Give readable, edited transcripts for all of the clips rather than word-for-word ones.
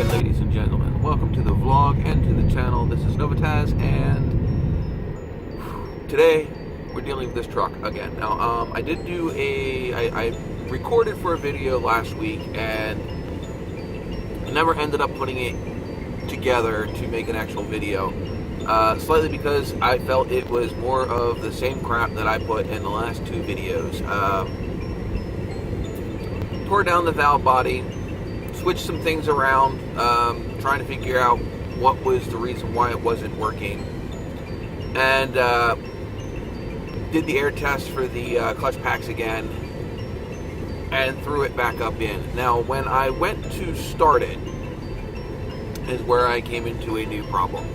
Ladies and gentlemen, welcome to the vlog and to the channel. This is Novatazz, and today we're dealing with this truck again. Now, I did do I recorded for a video last week and never ended up putting it together to make an actual video, slightly because I felt it was more of the same crap that I put in the last two videos. Tore down the valve body, switched some things around, trying to figure out what was the reason why it wasn't working, and did the air test for the clutch packs again and threw it back up in. Now, when I went to start it is where I came into a new problem.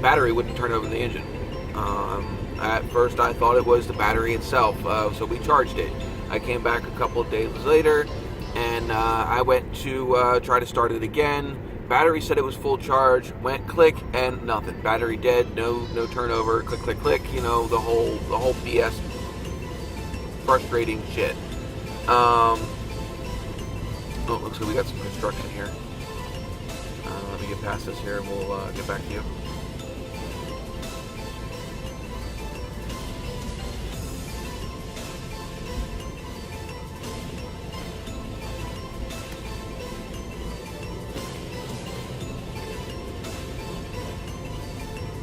Battery wouldn't turn over the engine. At first I thought it was the battery itself, so we charged it. I came back a couple of days later, and I went to try to start it again. Battery said it was full charge, went click, and nothing. Battery dead, no turnover, click, click, click, you know, the whole BS frustrating shit. Oh, looks like we got some construction here. Let me get past this here and we'll get back to you.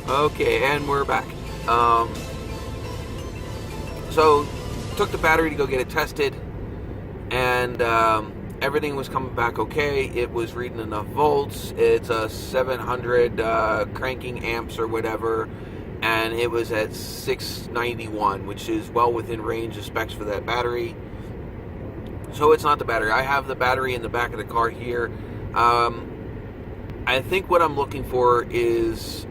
Okay, and we're back. So, took the battery to go get it tested, and everything was coming back okay. It was reading enough volts. It's a 700 cranking amps or whatever, and it was at 691, which is well within range of specs for that battery. So it's not the battery. I have the battery in the back of the car here. I think what I'm looking for is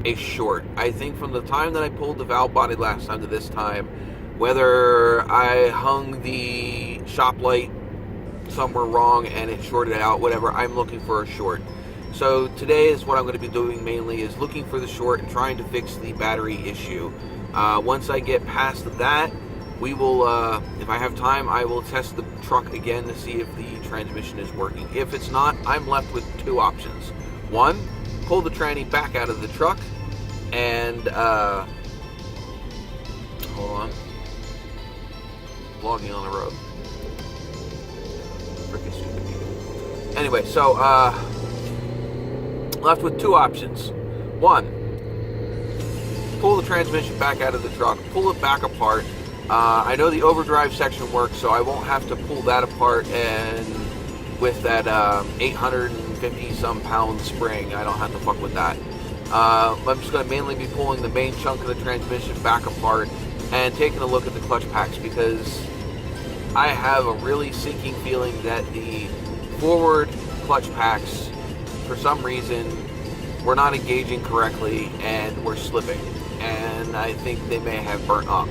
a short. I think from the time that I pulled the valve body last time to this time, whether I hung the shop light somewhere wrong and it shorted out, whatever, I'm looking for a short. So today is what I'm going to be doing mainly, is looking for the short and trying to fix the battery issue. Once I get past that, we will, if I have time, I will test the truck again to see if the transmission is working. If it's not, I'm left with two options. One, pull the tranny back out of the truck and hold on, vlogging on the road, freaking stupid people. Anyway, so left with two options. One, pull the transmission back out of the truck, pull it back apart. I know the overdrive section works, so I won't have to pull that apart, and with that 850 some pound spring, I don't have to fuck with that. I'm just going to mainly be pulling the main chunk of the transmission back apart and taking a look at the clutch packs, because I have a really sinking feeling that the forward clutch packs, for some reason, were not engaging correctly and were slipping, and I think they may have burnt up.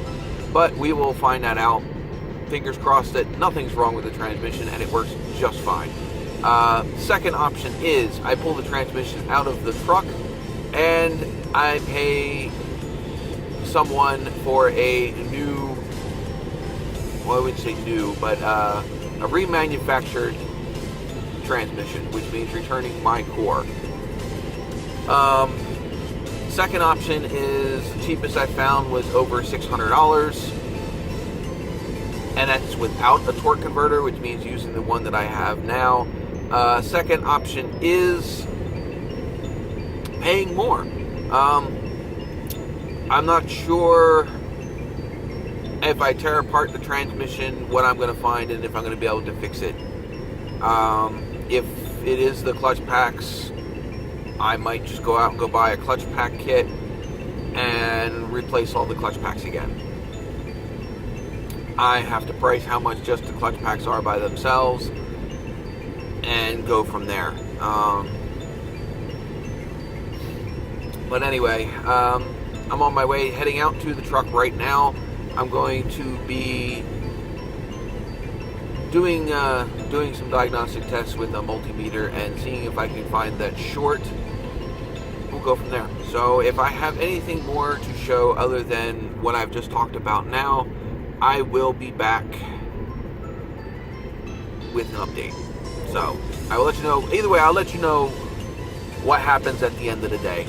But we will find that out. Fingers crossed that nothing's wrong with the transmission and it works just fine. Second option is I pull the transmission out of the truck and I pay someone for a new, well, I wouldn't say new, but a remanufactured transmission, which means returning my core. Second option is, the cheapest I found was over $600, and that's without a torque converter, which means using the one that I have now. Second option is paying more. I'm not sure if I tear apart the transmission, what I'm going to find and if I'm going to be able to fix it. If it is the clutch packs, I might just go out and go buy a clutch pack kit and replace all the clutch packs again. I have to price how much just the clutch packs are by themselves and go from there. But anyway, I'm on my way heading out to the truck right now. I'm going to be doing some diagnostic tests with a multimeter and seeing if I can find that short. We'll go from there. So if I have anything more to show other than what I've just talked about now, I will be back with an update. So I will let you know. Either way, I'll let you know what happens at the end of the day,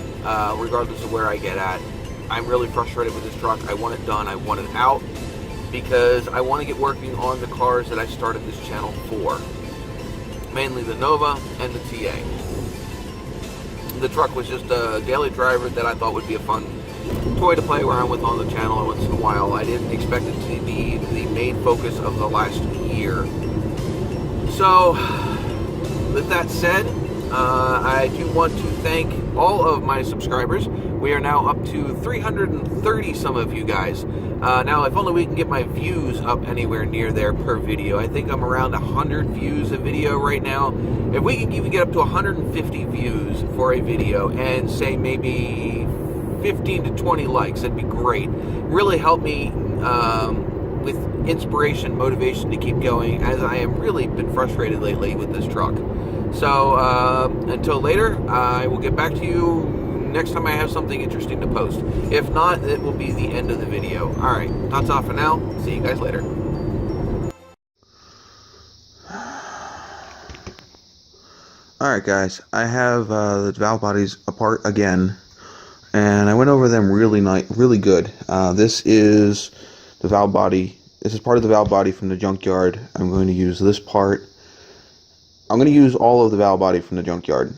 regardless of where I get at. I'm really frustrated with this truck. I want it done. I want it out because I want to get working on the cars that I started this channel for. Mainly the Nova and the TA. The truck was just a daily driver that I thought would be a fun toy to play around with on the channel once in a while. I didn't expect it to be the main focus of the last year. So, with that said, I do want to thank all of my subscribers. We are now up to 330 some of you guys. Now, if only we can get my views up anywhere near there per video. I think I'm around 100 views a video right now. If we can even get up to 150 views for a video and say maybe 15 to 20 likes, that'd be great. Really help me with inspiration, motivation to keep going, as I have really been frustrated lately with this truck. So, until later, I will get back to you next time I have something interesting to post. If not, it will be the end of the video. Alright, that's all for now. See you guys later. Alright guys, I have the valve bodies apart again, and I went over them really good. This is the valve body. This is part of the valve body from the junkyard. I'm going to use this part. I'm going to use all of the valve body from the junkyard,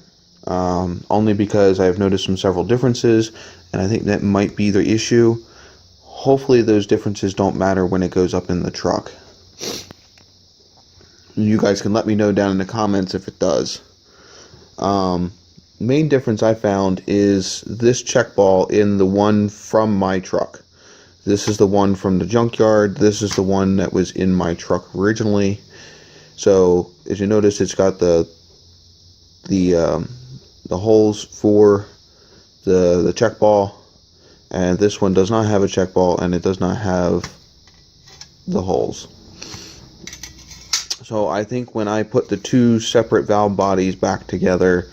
only because I've noticed several differences, and I think that might be the issue. Hopefully those differences don't matter when it goes up in the truck. You guys can let me know down in the comments if it does. Main difference I found is this check ball in the one from my truck. This is the one from the junkyard. This is the one that was in my truck originally. So as you notice, it's got the holes for the check ball, and this one does not have a check ball, and it does not have the holes. So I think when I put the two separate valve bodies back together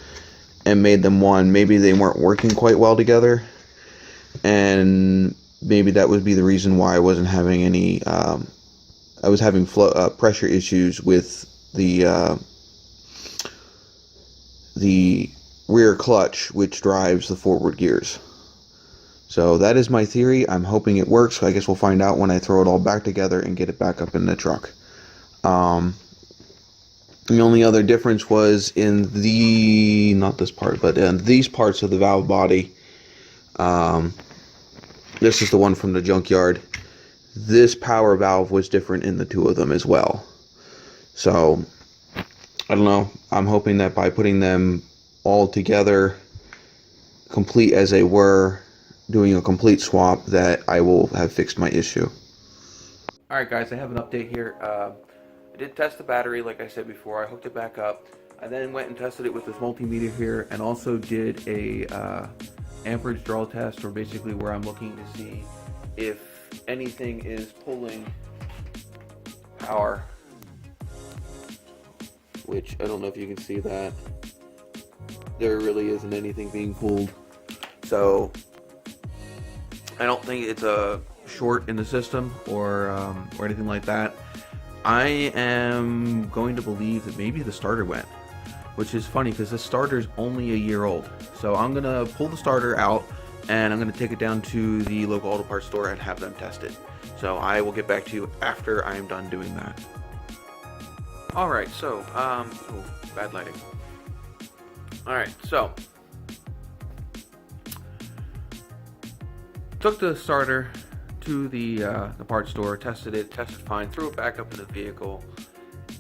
and made them one, maybe they weren't working quite well together, and maybe that would be the reason why I wasn't having any I was having pressure issues with the rear clutch, which drives the forward gears. So that is my theory. I'm hoping it works. I guess we'll find out when I throw it all back together and get it back up in the truck. The only other difference was in not this part, but in these parts of the valve body. This is the one from the junkyard. This power valve was different in the two of them as well. So, I don't know. I'm hoping that by putting them all together, complete as they were, doing a complete swap, that I will have fixed my issue. Alright guys, I have an update here. I did test the battery, like I said before. I hooked it back up. I then went and tested it with this multimeter here, and also did a amperage draw test, or basically where I'm looking to see if anything is pulling power, which I don't know if you can see that. There really isn't anything being pulled. So I don't think it's a short in the system or anything like that. I am going to believe that maybe the starter went, which is funny because the starter's only a year old. So I'm gonna pull the starter out and I'm gonna take it down to the local auto parts store and have them test it. So I will get back to you after I am done doing that. Alright, so, oh, bad lighting. Alright, so, took the starter to the parts store, tested fine, threw it back up in the vehicle,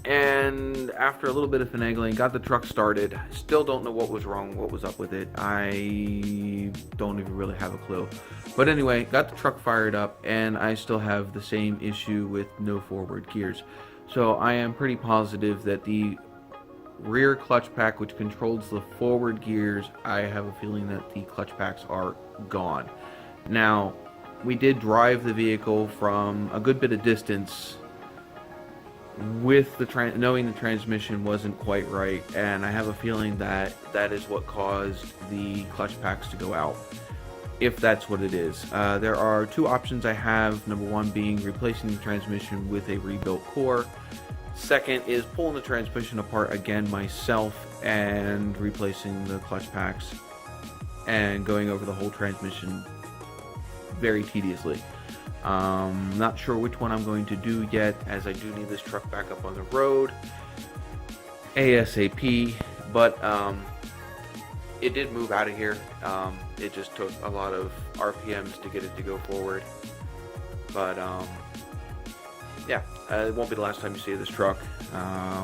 and after a little bit of finagling, got the truck started. Still don't know what was wrong, what was up with it. I don't even really have a clue. But anyway, got the truck fired up, and I still have the same issue with no forward gears. So I am pretty positive that the rear clutch pack, which controls the forward gears, I have a feeling that the clutch packs are gone. Now, we did drive the vehicle from a good bit of distance with the knowing the transmission wasn't quite right, and I have a feeling that that is what caused the clutch packs to go out, if that's what it is. There are two options I have. Number one being replacing the transmission with a rebuilt core. Second is pulling the transmission apart again myself and replacing the clutch packs and going over the whole transmission very tediously. Not sure which one I'm going to do yet, as I do need this truck back up on the road ASAP, but it did move out of here. It just took a lot of RPMs to get it to go forward, but yeah, it won't be the last time you see this truck.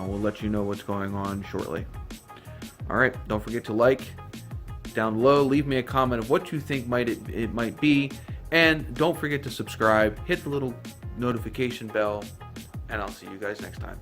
We'll let you know what's going on shortly. Alright, don't forget to like down below, leave me a comment of what you think it might be, and don't forget to subscribe, hit the little notification bell, and I'll see you guys next time.